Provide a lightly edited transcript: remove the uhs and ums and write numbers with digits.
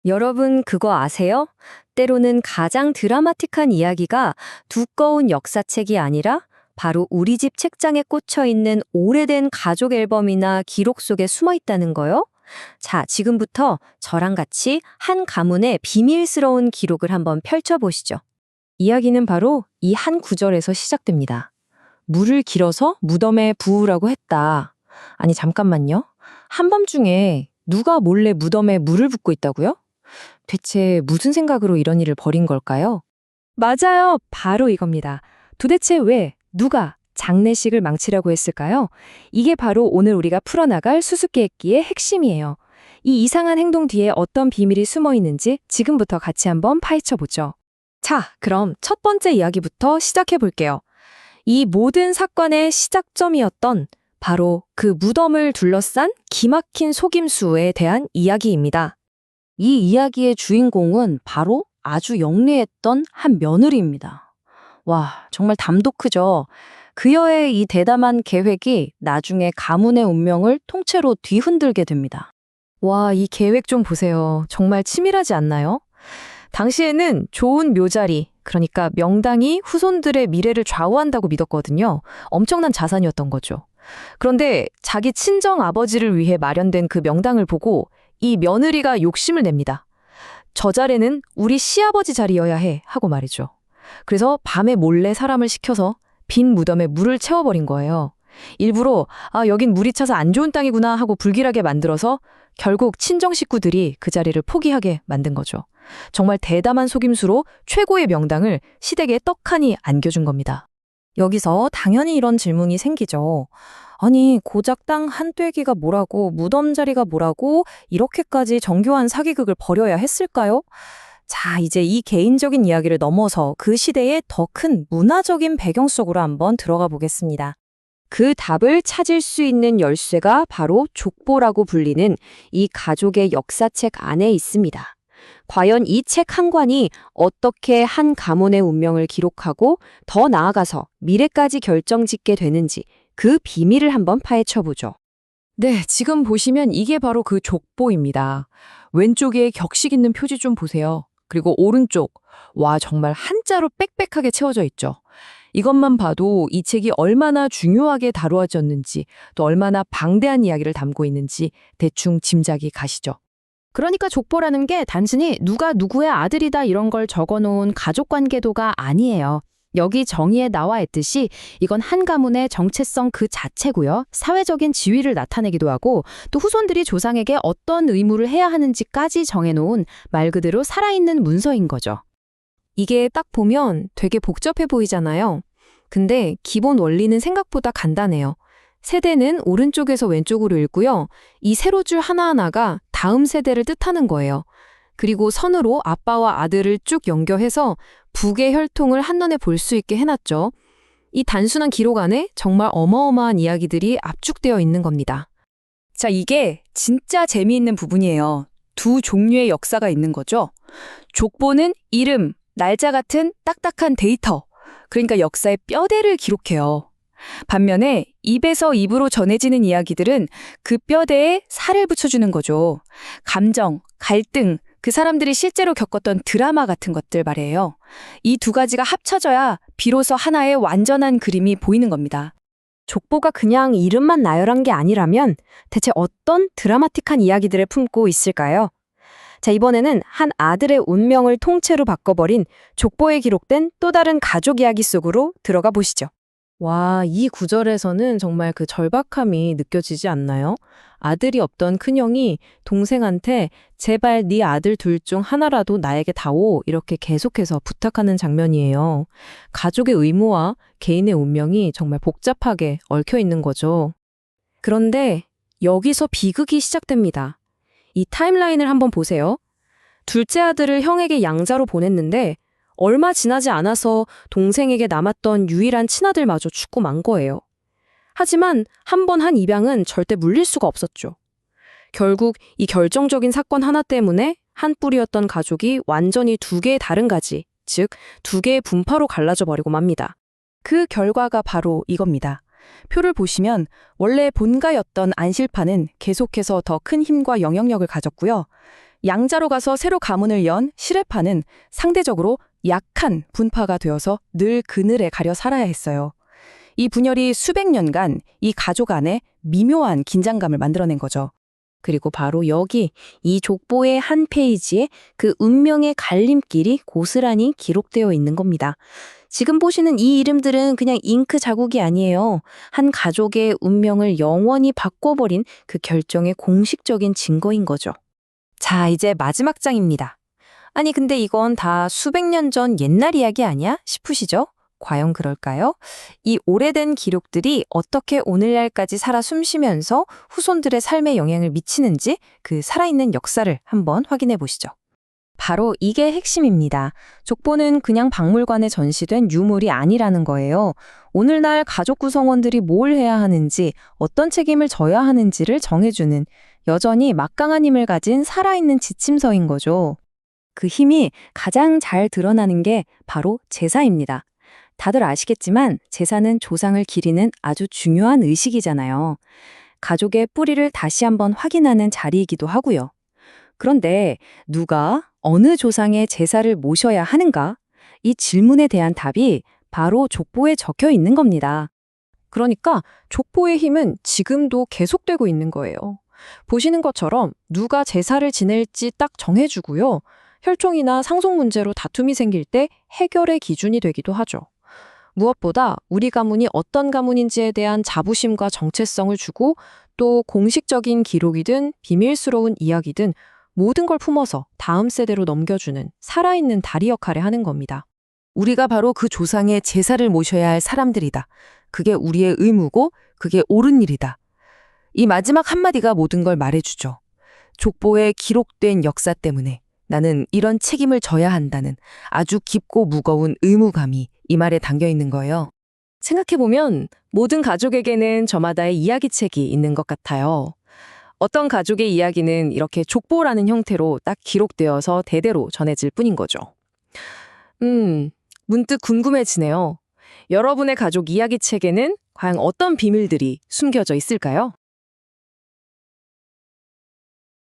여러분 그거 아세요? 때로는 가장 드라마틱한 이야기가 두꺼운 역사책이 아니라 바로 우리 집 책장에 꽂혀 있는 오래된 가족 앨범이나 기록 속에 숨어 있다는 거요. 자, 지금부터 저랑 같이 한 가문의 비밀스러운 기록을 한번 펼쳐보시죠. 이야기는 바로 이 한 구절에서 시작됩니다. 물을 길어서 무덤에 부으라고 했다. 아니, 잠깐만요. 한밤중에 누가 몰래 무덤에 물을 붓고 있다고요? 대체 무슨 생각으로 이런 일을 벌인 걸까요? 맞아요. 바로 이겁니다. 도대체 왜, 누가 장례식을 망치려고 했을까요? 이게 바로 오늘 우리가 풀어나갈 수수께끼의 핵심이에요. 이 이상한 행동 뒤에 어떤 비밀이 숨어 있는지 지금부터 같이 한번 파헤쳐 보죠. 자, 그럼 첫 번째 이야기부터 시작해 볼게요. 이 모든 사건의 시작점이었던 바로 그 무덤을 둘러싼 기막힌 속임수에 대한 이야기입니다. 이 이야기의 주인공은 바로 아주 영리했던 한 며느리입니다. 와, 정말 담도 크죠? 그녀의 이 대담한 계획이 나중에 가문의 운명을 통째로 뒤흔들게 됩니다. 와, 이 계획 좀 보세요. 정말 치밀하지 않나요? 당시에는 좋은 묘자리, 그러니까 명당이 후손들의 미래를 좌우한다고 믿었거든요. 엄청난 자산이었던 거죠. 그런데 자기 친정 아버지를 위해 마련된 그 명당을 보고 이 며느리가 욕심을 냅니다. 저 자리는 우리 시아버지 자리여야 해 하고 말이죠. 그래서 밤에 몰래 사람을 시켜서 빈 무덤에 물을 채워버린 거예요. 일부러 여긴 물이 차서 안 좋은 땅이구나 하고 불길하게 만들어서 결국 친정 식구들이 그 자리를 포기하게 만든 거죠. 정말 대담한 속임수로 최고의 명당을 시댁에 떡하니 안겨준 겁니다. 여기서 당연히 이런 질문이 생기죠. 아니, 고작 땅 한 떼기가 뭐라고, 무덤 자리가 뭐라고 이렇게까지 정교한 사기극을 벌여야 했을까요? 자, 이제 이 개인적인 이야기를 넘어서 그 시대의 더 큰 문화적인 배경 속으로 한번 들어가 보겠습니다. 그 답을 찾을 수 있는 열쇠가 바로 족보라고 불리는 이 가족의 역사책 안에 있습니다. 과연 이 책 한 권이 어떻게 한 가문의 운명을 기록하고 더 나아가서 미래까지 결정짓게 되는지 그 비밀을 한번 파헤쳐보죠. 네, 지금 보시면 이게 바로 그 족보입니다. 왼쪽에 격식 있는 표지 좀 보세요. 그리고 오른쪽, 와, 정말 한자로 빽빽하게 채워져 있죠. 이것만 봐도 이 책이 얼마나 중요하게 다루어졌는지, 또 얼마나 방대한 이야기를 담고 있는지 대충 짐작이 가시죠. 그러니까 족보라는 게 단순히 누가 누구의 아들이다 이런 걸 적어놓은 가족관계도가 아니에요. 여기 정의에 나와 있듯이 이건 한 가문의 정체성 그 자체고요. 사회적인 지위를 나타내기도 하고 또 후손들이 조상에게 어떤 의무를 해야 하는지까지 정해놓은 말 그대로 살아있는 문서인 거죠. 이게 딱 보면 되게 복잡해 보이잖아요. 근데 기본 원리는 생각보다 간단해요. 세대는 오른쪽에서 왼쪽으로 읽고요. 이 세로줄 하나하나가 다음 세대를 뜻하는 거예요. 그리고 선으로 아빠와 아들을 쭉 연결해서 북의 혈통을 한눈에 볼 수 있게 해놨죠. 이 단순한 기록 안에 정말 어마어마한 이야기들이 압축되어 있는 겁니다. 자, 이게 진짜 재미있는 부분이에요. 두 종류의 역사가 있는 거죠. 족보는 이름, 날짜 같은 딱딱한 데이터, 그러니까 역사의 뼈대를 기록해요. 반면에 입에서 입으로 전해지는 이야기들은 그 뼈대에 살을 붙여주는 거죠. 감정, 갈등, 그 사람들이 실제로 겪었던 드라마 같은 것들 말이에요. 이 두 가지가 합쳐져야 비로소 하나의 완전한 그림이 보이는 겁니다. 족보가 그냥 이름만 나열한 게 아니라면 대체 어떤 드라마틱한 이야기들을 품고 있을까요? 자, 이번에는 한 아들의 운명을 통째로 바꿔버린 족보에 기록된 또 다른 가족 이야기 속으로 들어가 보시죠. 와, 이 구절에서는 정말 그 절박함이 느껴지지 않나요? 아들이 없던 큰형이 동생한테 제발 네 아들 둘 중 하나라도 나에게 다오 이렇게 계속해서 부탁하는 장면이에요. 가족의 의무와 개인의 운명이 정말 복잡하게 얽혀 있는 거죠. 그런데 여기서 비극이 시작됩니다. 이 타임라인을 한번 보세요. 둘째 아들을 형에게 양자로 보냈는데 얼마 지나지 않아서 동생에게 남았던 유일한 친아들마저 죽고 만 거예요. 하지만 한 번 한 입양은 절대 물릴 수가 없었죠. 결국 이 결정적인 사건 하나 때문에 한 뿌리였던 가족이 완전히 두 개의 다른 가지, 즉 두 개의 분파로 갈라져 버리고 맙니다. 그 결과가 바로 이겁니다. 표를 보시면 원래 본가였던 안실파는 계속해서 더 큰 힘과 영향력을 가졌고요. 양자로 가서 새로 가문을 연 시레파는 상대적으로 약한 분파가 되어서 늘 그늘에 가려 살아야 했어요. 이 분열이 수백 년간 이 가족 안에 미묘한 긴장감을 만들어낸 거죠. 그리고 바로 여기 이 족보의 한 페이지에 그 운명의 갈림길이 고스란히 기록되어 있는 겁니다. 지금 보시는 이 이름들은 그냥 잉크 자국이 아니에요. 한 가족의 운명을 영원히 바꿔버린 그 결정의 공식적인 증거인 거죠. 자, 이제 마지막 장입니다. 아니, 근데 이건 다 수백 년 전 옛날 이야기 아니야? 싶으시죠? 과연 그럴까요? 이 오래된 기록들이 어떻게 오늘날까지 살아 숨쉬면서 후손들의 삶에 영향을 미치는지 그 살아있는 역사를 한번 확인해 보시죠. 바로 이게 핵심입니다. 족보는 그냥 박물관에 전시된 유물이 아니라는 거예요. 오늘날 가족 구성원들이 뭘 해야 하는지, 어떤 책임을 져야 하는지를 정해주는 여전히 막강한 힘을 가진 살아있는 지침서인 거죠. 그 힘이 가장 잘 드러나는 게 바로 제사입니다. 다들 아시겠지만 제사는 조상을 기리는 아주 중요한 의식이잖아요. 가족의 뿌리를 다시 한번 확인하는 자리이기도 하고요. 그런데 누가 어느 조상의 제사를 모셔야 하는가? 이 질문에 대한 답이 바로 족보에 적혀 있는 겁니다. 그러니까 족보의 힘은 지금도 계속되고 있는 거예요. 보시는 것처럼 누가 제사를 지낼지 딱 정해주고요. 혈통이나 상속 문제로 다툼이 생길 때 해결의 기준이 되기도 하죠. 무엇보다 우리 가문이 어떤 가문인지에 대한 자부심과 정체성을 주고 또 공식적인 기록이든 비밀스러운 이야기든 모든 걸 품어서 다음 세대로 넘겨주는 살아있는 다리 역할을 하는 겁니다. 우리가 바로 그 조상의 제사를 모셔야 할 사람들이다. 그게 우리의 의무고 그게 옳은 일이다. 이 마지막 한마디가 모든 걸 말해주죠. 족보에 기록된 역사 때문에 나는 이런 책임을 져야 한다는 아주 깊고 무거운 의무감이 이 말에 담겨 있는 거예요. 생각해보면 모든 가족에게는 저마다의 이야기책이 있는 것 같아요. 어떤 가족의 이야기는 이렇게 족보라는 형태로 딱 기록되어서 대대로 전해질 뿐인 거죠. 문득 궁금해지네요. 여러분의 가족 이야기책에는 과연 어떤 비밀들이 숨겨져 있을까요?